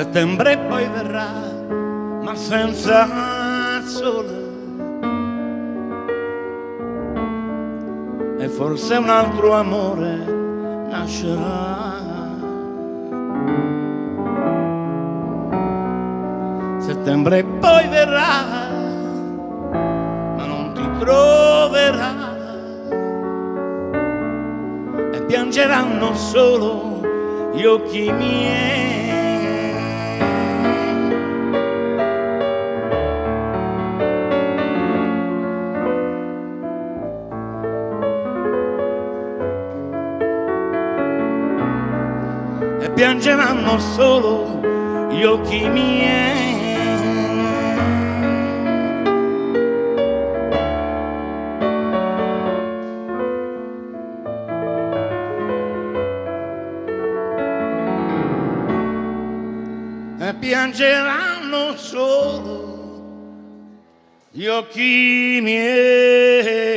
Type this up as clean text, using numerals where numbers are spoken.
Settembre poi verrà, ma senza sole, e forse un altro amore nascerà. Settembre poi verrà, ma non ti troverà, e piangeranno solo gli occhi miei. E piangeranno solo gli occhi miei. E piangeranno solo gli occhi miei.